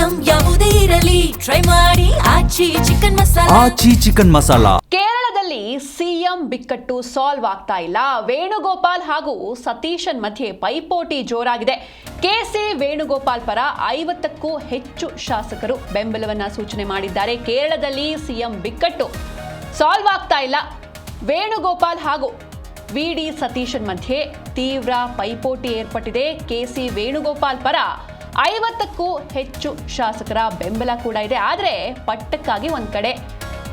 Item ಯಾವುದೇ ಇರಲಿ try ಮಾಡಿ ಆಚಿ ಚಿಕನ್ ಮಸಾಲಾ. ಕೇರಳದಲ್ಲಿ ಸಿಎಂ ಬಿಕ್ಕಟ್ಟು ಸಾಲ್ವ್ ಆಗ್ತಾ ಇಲ್ಲ. ವೇಣುಗೋಪಾಲ್ ಹಾಗೂ ಸತೀಶನ್ ಮಧ್ಯೆ ಪೈಪೋಟಿ ಜೋರಾಗಿದೆ. ಕೆಸಿ ವೇಣುಗೋಪಾಲ್ ಪರ 50ಕ್ಕೂ ಹೆಚ್ಚು ಶಾಸಕರು ಬೆಂಬಲವನ್ನ ಸೂಚನೆ ಮಾಡಿದ್ದಾರೆ. ಕೇರಳದಲ್ಲಿ ಸಿಎಂ ಬಿಕ್ಕಟ್ಟು ಸಾಲ್ವ್ ಆಗ್ತಾ ಇಲ್ಲ. ವೇಣುಗೋಪಾಲ್ ಹಾಗೂ ವಿಡಿ ಸತೀಶನ್ ಮಧ್ಯೆ ತೀವ್ರ ಪೈಪೋಟಿ ಏರ್ಪಟ್ಟಿದೆ. ಕೆಸಿ ವೇಣುಗೋಪಾಲ್ ಪರ 50ಕ್ಕೂ ಹೆಚ್ಚು ಶಾಸಕರ ಬೆಂಬಲ ಕೂಡ ಇದೆ. ಆದರೆ ಪಟ್ಟಕ್ಕಾಗಿ ಒಂದ್ ಕಡೆ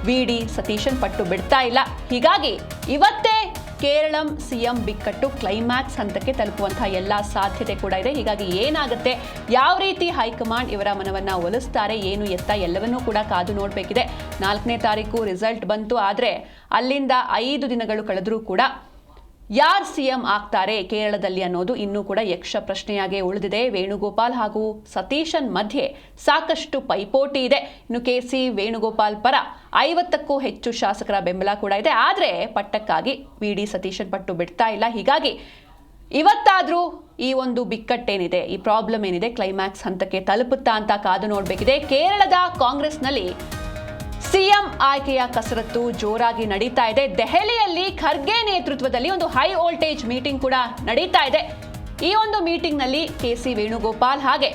ವಿಡಿ ಸತೀಶನ್ ಪಟ್ಟು ಬಿಡ್ತಾ ಇಲ್ಲ. ಹೀಗಾಗಿ ಇವತ್ತೇ ಕೇರಳಂ ಸಿಎಂ ಬಿಕ್ಕಟ್ಟು ಕ್ಲೈಮ್ಯಾಕ್ಸ್ ಹಂತಕ್ಕೆ ತಲುಪುವಂತಹ ಎಲ್ಲ ಸಾಧ್ಯತೆ ಕೂಡ ಇದೆ. ಹೀಗಾಗಿ ಏನಾಗುತ್ತೆ, ಯಾವ ರೀತಿ ಹೈಕಮಾಂಡ್ ಇವರ ಮನವನ್ನ ಒಲಿಸ್ತಾರೆ, ಏನು ಎತ್ತ ಎಲ್ಲವನ್ನೂ ಕೂಡ ಕಾದು ನೋಡಬೇಕಿದೆ. 4ನೇ ತಾರೀಕು ರಿಸಲ್ಟ್ ಬಂತು. ಆದರೆ ಅಲ್ಲಿಂದ 5 ದಿನಗಳು ಕಳೆದರೂ ಕೂಡ ಯಾರು ಸಿಎಂ ಆಗ್ತಾರೆ ಕೇರಳದಲ್ಲಿ ಅನ್ನೋದು ಇನ್ನೂ ಕೂಡ ಯಕ್ಷ ಪ್ರಶ್ನೆಯಾಗಿ ಉಳಿದಿದೆ. ವೇಣುಗೋಪಾಲ್ ಹಾಗೂ ಸತೀಶನ್ ಮಧ್ಯೆ ಸಾಕಷ್ಟು ಪೈಪೋಟಿ ಇದೆ. ಇನ್ನು ಕೆಸಿ ವೇಣುಗೋಪಾಲ್ ಪರ 50ಕ್ಕೂ ಹೆಚ್ಚು ಶಾಸಕರ ಬೆಂಬಲ ಕೂಡ ಇದೆ. ಆದರೆ ಪಟ್ಟಕ್ಕಾಗಿ ವಿಡಿ ಸತೀಶನ್ ಪಟ್ಟು ಬಿಡ್ತಾ ಇಲ್ಲ. ಹೀಗಾಗಿ ಇವತ್ತಾದ್ರೂ ಈ ಒಂದು ಬಿಕ್ಕಟ್ಟೇನಿದೆ, ಈ ಪ್ರಾಬ್ಲಮ್ ಏನಿದೆ, ಕ್ಲೈಮ್ಯಾಕ್ಸ್ ಹಂತಕ್ಕೆ ತಲುಪುತ್ತಾ ಅಂತ ಕಾದು ನೋಡಬೇಕಿದೆ. ಕೇರಳದ ಕಾಂಗ್ರೆಸ್ನಲ್ಲಿ ಸಿಎಂ ಆಯ್ಕೆಯ ಕಸರತ್ತು ಜೋರಾಗಿ ನಡೀತಾ ಇದೆ. ದೆಹಲಿಯಲ್ಲಿ ಖರ್ಗೆ ನೇತೃತ್ವದಲ್ಲಿ ಒಂದು ಹೈ ವೋಲ್ಟೇಜ್ ಮೀಟಿಂಗ್ ಕೂಡ ನಡೀತಾ ಇದೆ. ಈ ಒಂದು ಮೀಟಿಂಗ್ ನಲ್ಲಿ ಕೆಸಿ ವೇಣುಗೋಪಾಲ್ ಹಾಗೆ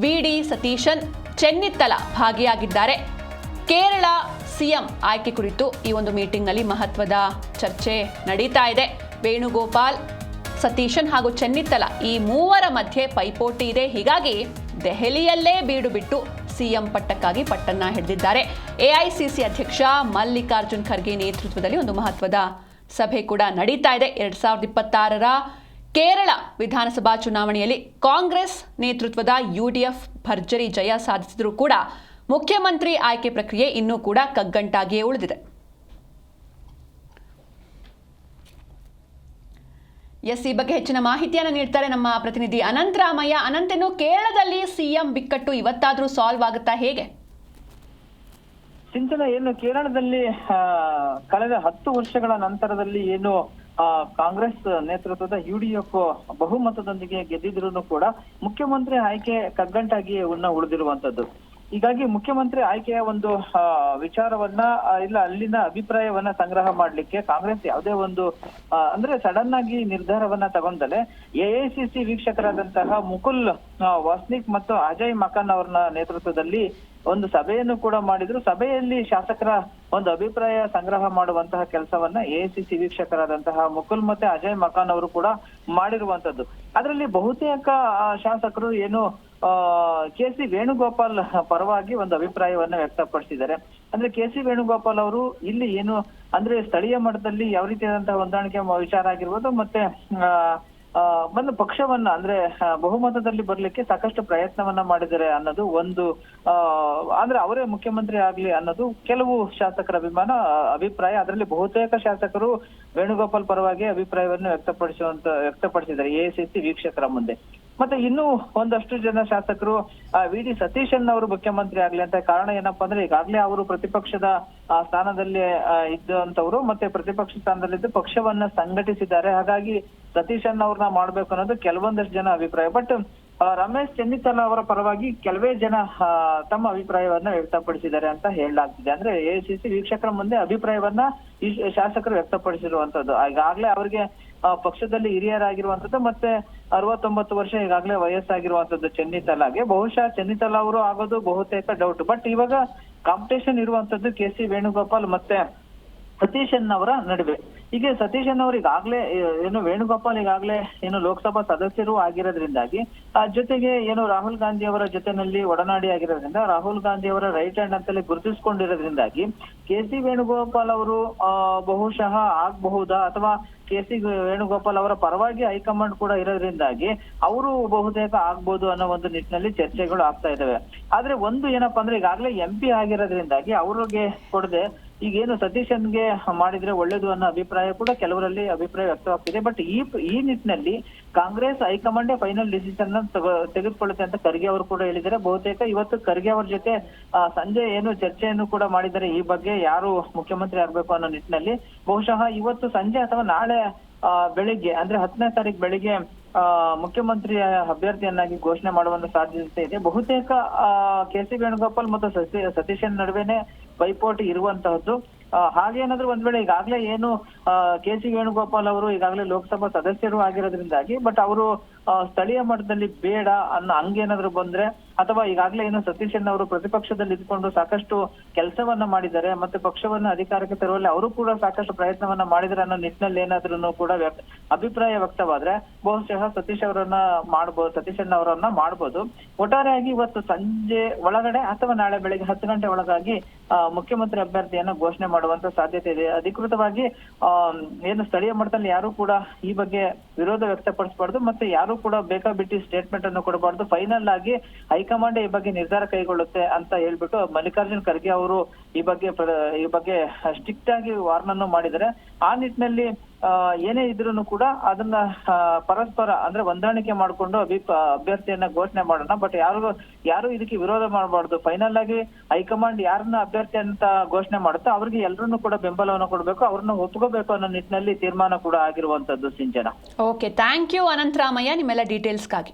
ವಿಡಿ ಸತೀಶನ್ ಚೆನ್ನಿತ್ತಲ ಭಾಗಿಯಾಗಿದ್ದಾರೆ. ಕೇರಳ ಸಿಎಂ ಆಯ್ಕೆ ಕುರಿತು ಈ ಒಂದು ಮೀಟಿಂಗ್ ನಲ್ಲಿ ಮಹತ್ವದ ಚರ್ಚೆ ನಡೀತಾ ಇದೆ. ವೇಣುಗೋಪಾಲ್, ಸತೀಶನ್ ಹಾಗೂ ಚೆನ್ನಿತ್ತಲ ಈ ಮೂವರ ಮಧ್ಯೆ ಪೈಪೋಟಿ ಇದೆ. ಹೀಗಾಗಿ ದೆಹಲಿಯಲ್ಲೇ ಬೀಡು ಬಿಟ್ಟು ಸಿಎಂ ಪಟ್ಟಕ್ಕಾಗಿ ಪಟ್ಟನ್ನ ಹಿಡಿದಿದ್ದಾರೆ. ಎಐಸಿಸಿ ಅಧ್ಯಕ್ಷ ಮಲ್ಲಿಕಾರ್ಜುನ್ ಖರ್ಗೆ ನೇತೃತ್ವದಲ್ಲಿ ಒಂದು ಮಹತ್ವದ ಸಭೆ ಕೂಡ ನಡೀತಾ ಇದೆ. 2026ರ ಕೇರಳ ವಿಧಾನಸಭಾ ಚುನಾವಣೆಯಲ್ಲಿ ಕಾಂಗ್ರೆಸ್ ನೇತೃತ್ವದ ಯುಡಿಎಫ್ ಭರ್ಜರಿ ಜಯ ಸಾಧಿಸಿದರೂ ಕೂಡ ಮುಖ್ಯಮಂತ್ರಿ ಆಯ್ಕೆ ಪ್ರಕ್ರಿಯೆ ಇನ್ನೂ ಕೂಡ ಕಗ್ಗಂಟಾಗಿಯೇ ಉಳಿದಿದೆ. ಈ ಬಗ್ಗೆ ಹೆಚ್ಚಿನ ಮಾಹಿತಿಯನ್ನು ನೀಡ್ತಾರೆ ನಮ್ಮ ಪ್ರತಿನಿಧಿ ಅನಂತ್ ರಾಮಯ್ಯ. ಅನಂತೇನು ಕೇರಳದಲ್ಲಿ ಸಿಎಂ ಬಿಕ್ಕಟ್ಟು ಇವತ್ತಾದ್ರೂ ಸಾಲ್ವ್ ಆಗುತ್ತಾ, ಹೇಗೆ? ಸಿಂಚನ, ಏನು ಕೇರಳದಲ್ಲಿ ಕಳೆದ 10 ವರ್ಷಗಳ ನಂತರದಲ್ಲಿ ಏನು ಕಾಂಗ್ರೆಸ್ ನೇತೃತ್ವದ ಯುಡಿಎಫ್ ಬಹುಮತದೊಂದಿಗೆ ಗೆದ್ದಿದ್ರು ಕೂಡ ಮುಖ್ಯಮಂತ್ರಿ ಆಯ್ಕೆ ಕಗ್ಗಂಟಾಗಿ ಉಳಿದಿರುವಂತದ್ದು. ಹೀಗಾಗಿ ಮುಖ್ಯಮಂತ್ರಿ ಆಯ್ಕೆಯ ಒಂದು ವಿಚಾರವನ್ನ ಇಲ್ಲ ಅಲ್ಲಿನ ಅಭಿಪ್ರಾಯವನ್ನ ಸಂಗ್ರಹ ಮಾಡ್ಲಿಕ್ಕೆ ಕಾಂಗ್ರೆಸ್ ಯಾವುದೇ ಒಂದು ಅಂದ್ರೆ ಸಡನ್ ಆಗಿ ನಿರ್ಧಾರವನ್ನ ತಗೊಂಡಲೆ ಎಐಸಿಸಿ ವೀಕ್ಷಕರಾದಂತಹ ಮುಕುಲ್ ವಾಸ್ನಿಕ್ ಮತ್ತು ಅಜಯ್ ಮಕಾನ್ ಅವರ ನೇತೃತ್ವದಲ್ಲಿ ಒಂದು ಸಭೆಯನ್ನು ಕೂಡ ಮಾಡಿದ್ರು. ಸಭೆಯಲ್ಲಿ ಶಾಸಕರ ಒಂದು ಅಭಿಪ್ರಾಯ ಸಂಗ್ರಹ ಮಾಡುವಂತಹ ಕೆಲಸವನ್ನ ಎಐಸಿಸಿ ವೀಕ್ಷಕರಾದಂತಹ ಮುಕುಲ್ ಮತ್ತೆ ಅಜಯ್ ಮಕಾನ್ ಅವರು ಕೂಡ ಮಾಡಿರುವಂತದ್ದು. ಅದರಲ್ಲಿ ಬಹುತೇಕ ಶಾಸಕರು ಏನು ಕೆಸಿ ವೇಣುಗೋಪಾಲ್ ಪರವಾಗಿ ಒಂದು ಅಭಿಪ್ರಾಯವನ್ನ ವ್ಯಕ್ತಪಡಿಸಿದ್ದಾರೆ. ಅಂದ್ರೆ ಕೆಸಿ ವೇಣುಗೋಪಾಲ್ ಅವರು ಇಲ್ಲಿ ಏನು ಅಂದ್ರೆ ಸ್ಥಳೀಯ ಮಟ್ಟದಲ್ಲಿ ಯಾವ ರೀತಿಯಾದಂತಹ ಹೊಂದಾಣಿಕೆ ವಿಚಾರ ಆಗಿರ್ಬೋದು, ಮತ್ತೆ ಒಂದು ಪಕ್ಷವನ್ನ ಅಂದ್ರೆ ಬಹುಮತದಲ್ಲಿ ಬರ್ಲಿಕ್ಕೆ ಸಾಕಷ್ಟು ಪ್ರಯತ್ನವನ್ನ ಮಾಡಿದ್ದಾರೆ ಅನ್ನೋದು ಒಂದು ಅಂದ್ರೆ ಅವರೇ ಮುಖ್ಯಮಂತ್ರಿ ಆಗ್ಲಿ ಅನ್ನೋದು ಕೆಲವು ಶಾಸಕರ ಅಭಿಪ್ರಾಯ. ಅದರಲ್ಲಿ ಬಹುತೇಕ ಶಾಸಕರು ವೇಣುಗೋಪಾಲ್ ಪರವಾಗಿ ಅಭಿಪ್ರಾಯವನ್ನು ವ್ಯಕ್ತಪಡಿಸಿದ್ದಾರೆ ಎಐಸಿಸಿ ವೀಕ್ಷಕರ ಮುಂದೆ. ಮತ್ತೆ ಇನ್ನೂ ಒಂದಷ್ಟು ಜನ ಶಾಸಕರು ವಿಡಿ ಸತೀಶನ್ ಅವರು ಮುಖ್ಯಮಂತ್ರಿ ಆಗ್ಲಿ ಅಂತ. ಕಾರಣ ಏನಪ್ಪಾ ಅಂದ್ರೆ ಈಗಾಗ್ಲೇ ಅವರು ಪ್ರತಿಪಕ್ಷದ ಸ್ಥಾನದಲ್ಲಿ ಇದ್ದಂತವ್ರು, ಮತ್ತೆ ಪ್ರತಿಪಕ್ಷ ಸ್ಥಾನದಲ್ಲಿದ್ದು ಪಕ್ಷವನ್ನ ಸಂಘಟಿಸಿದ್ದಾರೆ. ಹಾಗಾಗಿ ಸತೀಶನ್ ಅವ್ರನ್ನ ಮಾಡ್ಬೇಕು ಅನ್ನೋದು ಕೆಲವೊಂದಷ್ಟು ಜನ ಅಭಿಪ್ರಾಯ. ಬಟ್ ರಮೇಶ್ ಚೆನ್ನಿತ್ತಲ ಅವರ ಪರವಾಗಿ ಕೆಲವೇ ಜನ ತಮ್ಮ ಅಭಿಪ್ರಾಯವನ್ನ ವ್ಯಕ್ತಪಡಿಸಿದ್ದಾರೆ ಅಂತ ಹೇಳಲಾಗ್ತಿದೆ. ಅಂದ್ರೆ ಎಐಸಿಸಿ ವೀಕ್ಷಕರ ಮುಂದೆ ಅಭಿಪ್ರಾಯವನ್ನ ಈ ಶಾಸಕರು ವ್ಯಕ್ತಪಡಿಸಿರುವಂತದ್ದು. ಈಗಾಗ್ಲೇ ಅವರಿಗೆ ಪಕ್ಷದಲ್ಲಿ ಹಿರಿಯರಾಗಿರುವಂತದ್ದು, ಮತ್ತೆ 69 ವರ್ಷ ಈಗಾಗಲೇ ವಯಸ್ಸಾಗಿರುವಂತದ್ದು ಚೆನ್ನಿತ್ತಲಾಗೆ. ಬಹುಶಃ ಚೆನ್ನಿತ್ತಲ ಅವರು ಆಗೋದು ಬಹುತೇಕ ಡೌಟ್. ಬಟ್ ಇವಾಗ ಕಾಂಪಿಟೇಷನ್ ಇರುವಂತದ್ದು ಕೆಸಿ ವೇಣುಗೋಪಾಲ್ ಮತ್ತೆ ಸತೀಶನ್ ಅವರ ನಡುವೆ. ಹೀಗೆ ಸತೀಶನ್ ಅವರು ಈಗಾಗ್ಲೇ ಏನು ವೇಣುಗೋಪಾಲ್ ಈಗಾಗ್ಲೇ ಏನು ಲೋಕಸಭಾ ಸದಸ್ಯರು ಆಗಿರೋದ್ರಿಂದಾಗಿ ಜೊತೆಗೆ ಏನು ರಾಹುಲ್ ಗಾಂಧಿ ಅವರ ಜೊತೆನಲ್ಲಿ ಒಡನಾಡಿ ಆಗಿರೋದ್ರಿಂದ ರಾಹುಲ್ ಗಾಂಧಿ ಅವರ ರೈಟ್ ಹ್ಯಾಂಡ್ ಅಂತಲೇ ಗುರುತಿಸಿಕೊಂಡಿರೋದ್ರಿಂದಾಗಿ ಕೆಸಿ ವೇಣುಗೋಪಾಲ್ ಅವರು ಬಹುಶಃ ಆಗಬಹುದಾ, ಅಥವಾ ಕೆಸಿ ವೇಣುಗೋಪಾಲ್ ಅವರ ಪರವಾಗಿ ಹೈಕಮಾಂಡ್ ಕೂಡ ಇರೋದ್ರಿಂದಾಗಿ ಅವರು ಬಹುತೇಕ ಆಗ್ಬೋದು ಅನ್ನೋ ಒಂದು ನಿಟ್ಟಿನಲ್ಲಿ ಚರ್ಚೆಗಳು ಆಗ್ತಾ ಇದಾವೆ. ಆದ್ರೆ ಒಂದು ಏನಪ್ಪಾ ಅಂದ್ರೆ ಈಗಾಗ್ಲೇ MP ಆಗಿರೋದ್ರಿಂದಾಗಿ ಅವ್ರಿಗೆ ಕೊಡದೆ ಈಗೇನು ಸತೀಶನ್ಗೆ ಮಾಡಿದ್ರೆ ಒಳ್ಳೇದು ಅನ್ನೋ ಅಭಿಪ್ರಾಯ ಕೂಡ ಕೆಲವರಲ್ಲಿ ಅಭಿಪ್ರಾಯ ವ್ಯಕ್ತವಾಗ್ತಿದೆ. ಬಟ್ ಈ ನಿಟ್ಟಿನಲ್ಲಿ ಕಾಂಗ್ರೆಸ್ ಹೈಕಮಾಂಡ್ ಫೈನಲ್ ಡಿಸಿಷನ್ ತೆಗೆದುಕೊಳ್ಳುತ್ತೆ ಅಂತ ಖರ್ಗೆ ಅವರು ಕೂಡ ಹೇಳಿದ್ದಾರೆ. ಬಹುತೇಕ ಇವತ್ತು ಖರ್ಗೆ ಅವ್ರ ಜೊತೆ ಸಂಜೆ ಏನು ಚರ್ಚೆಯನ್ನು ಕೂಡ ಮಾಡಿದ್ದಾರೆ ಈ ಬಗ್ಗೆ, ಯಾರು ಮುಖ್ಯಮಂತ್ರಿ ಆಗ್ಬೇಕು ಅನ್ನೋ ನಿಟ್ಟಿನಲ್ಲಿ. ಬಹುಶಃ ಇವತ್ತು ಸಂಜೆ ಅಥವಾ ನಾಳೆ ಬೆಳಿಗ್ಗೆ ಅಂದ್ರೆ 10ನೇ ತಾರೀಕು ಬೆಳಿಗ್ಗೆ ಮುಖ್ಯಮಂತ್ರಿ ಅಭ್ಯರ್ಥಿಯನ್ನಾಗಿ ಘೋಷಣೆ ಮಾಡುವಂತ ಸಾಧ್ಯತೆ ಇದೆ. ಬಹುತೇಕ ಕೆ.ಸಿ. ವೇಣುಗೋಪಾಲ್ ಮತ್ತು ಸತೀಶನ್ ನಡುವೆನೆ ಪೈಪೋಟಿ ಇರುವಂತಹದ್ದು. ಹಾಗೇನಾದ್ರೂ ಒಂದ್ ವೇಳೆ ಈಗಾಗಲೇ ಏನು ಕೆ.ಸಿ. ವೇಣುಗೋಪಾಲ್ ಅವರು ಈಗಾಗಲೇ ಲೋಕಸಭಾ ಸದಸ್ಯರು ಆಗಿರೋದ್ರಿಂದಾಗಿ ಬಟ್ ಅವರು ಸ್ಥಳೀಯ ಮಟ್ಟದಲ್ಲಿ ಬೇಡ ಅನ್ನೋ ಹಂಗೇನಾದ್ರು ಬಂದ್ರೆ, ಅಥವಾ ಈಗಾಗಲೇ ಏನು ಸತೀಶನ್ ಅವರು ಪ್ರತಿಪಕ್ಷದಲ್ಲಿ ಇದ್ಕೊಂಡು ಸಾಕಷ್ಟು ಕೆಲಸವನ್ನ ಮಾಡಿದ್ದಾರೆ ಮತ್ತೆ ಪಕ್ಷವನ್ನ ಅಧಿಕಾರಕ್ಕೆ ತರುವಲ್ಲಿ ಅವರು ಕೂಡ ಸಾಕಷ್ಟು ಪ್ರಯತ್ನವನ್ನ ಮಾಡಿದ್ದಾರೆ ಅನ್ನೋ ನಿಟ್ಟಿನಲ್ಲಿ ಏನಾದ್ರೂ ಕೂಡ ಅಭಿಪ್ರಾಯ ವ್ಯಕ್ತವಾದ್ರೆ ಬಹುಶಃ ಸತೀಶನ್ ಅವರನ್ನ ಮಾಡ್ಬೋದು. ಒಟ್ಟಾರೆಯಾಗಿ ಇವತ್ತು ಸಂಜೆ ಒಳಗಡೆ ಅಥವಾ ನಾಳೆ ಬೆಳಗ್ಗೆ 10 ಗಂಟೆ ಒಳಗಾಗಿ ಮುಖ್ಯಮಂತ್ರಿ ಅಭ್ಯರ್ಥಿಯನ್ನ ಘೋಷಣೆ ಮಾಡುವಂತ ಸಾಧ್ಯತೆ ಇದೆ. ಅಧಿಕೃತವಾಗಿ ಏನು ಸ್ಥಳೀಯ ಮಟ್ಟದಲ್ಲಿ ಯಾರು ಕೂಡ ಈ ಬಗ್ಗೆ ವಿರೋಧ ವ್ಯಕ್ತಪಡಿಸಬಾರ್ದು ಮತ್ತೆ ಯಾರು ಕೂಡ ಬೇಕಾಬಿಟ್ಟಿ ಸ್ಟೇಟ್ಮೆಂಟ್ ಅನ್ನು ಕೊಡಬಾರ್ದು. ಫೈನಲ್ ಆಗಿ ಹೈಕಮಾಂಡ್ ಈ ಬಗ್ಗೆ ನಿರ್ಧಾರ ಕೈಗೊಳ್ಳುತ್ತೆ ಅಂತ ಹೇಳ್ಬಿಟ್ಟು ಮಲ್ಲಿಕಾರ್ಜುನ್ ಖರ್ಗೆ ಅವರು ಈ ಬಗ್ಗೆ ಸ್ಟ್ರಿಕ್ಟ್ ಆಗಿ ವಾರ್ನನ್ನು ಮಾಡಿದ್ದಾರೆ. ಆ ನಿಟ್ಟಿನಲ್ಲಿ ಏನೇ ಇದ್ರೂ ಕೂಡ ಅದನ್ನ ಪರಸ್ಪರ ಅಂದ್ರೆ ಹೊಂದಾಣಿಕೆ ಮಾಡಿಕೊಂಡು ಅಭ್ಯರ್ಥಿಯನ್ನ ಘೋಷಣೆ ಮಾಡೋಣ. ಬಟ್ ಯಾರು ಇದಕ್ಕೆ ವಿರೋಧ ಮಾಡಬಾರ್ದು. ಫೈನಲ್ ಆಗಿ ಹೈಕಮಾಂಡ್ ಯಾರನ್ನ ಅಭ್ಯರ್ಥಿ ಅಂತ ಘೋಷಣೆ ಮಾಡುತ್ತೋ ಅವ್ರಿಗೆ ಎಲ್ಲರನ್ನೂ ಕೂಡ ಬೆಂಬಲವನ್ನು ಕೊಡಬೇಕು, ಅವ್ರನ್ನ ಒಪ್ಕೋಬೇಕು ಅನ್ನೋ ನಿಟ್ಟಿನಲ್ಲಿ ತೀರ್ಮಾನ ಕೂಡ ಆಗಿರುವಂತದ್ದು. ಸಿಂಚನ. ಓಕೆ, ಥ್ಯಾಂಕ್ ಯು ಅನಂತರಾಮಯ್ಯ ನಿಮ್ಮೆಲ್ಲ ಡೀಟೇಲ್ಸ್ಗಾಗಿ.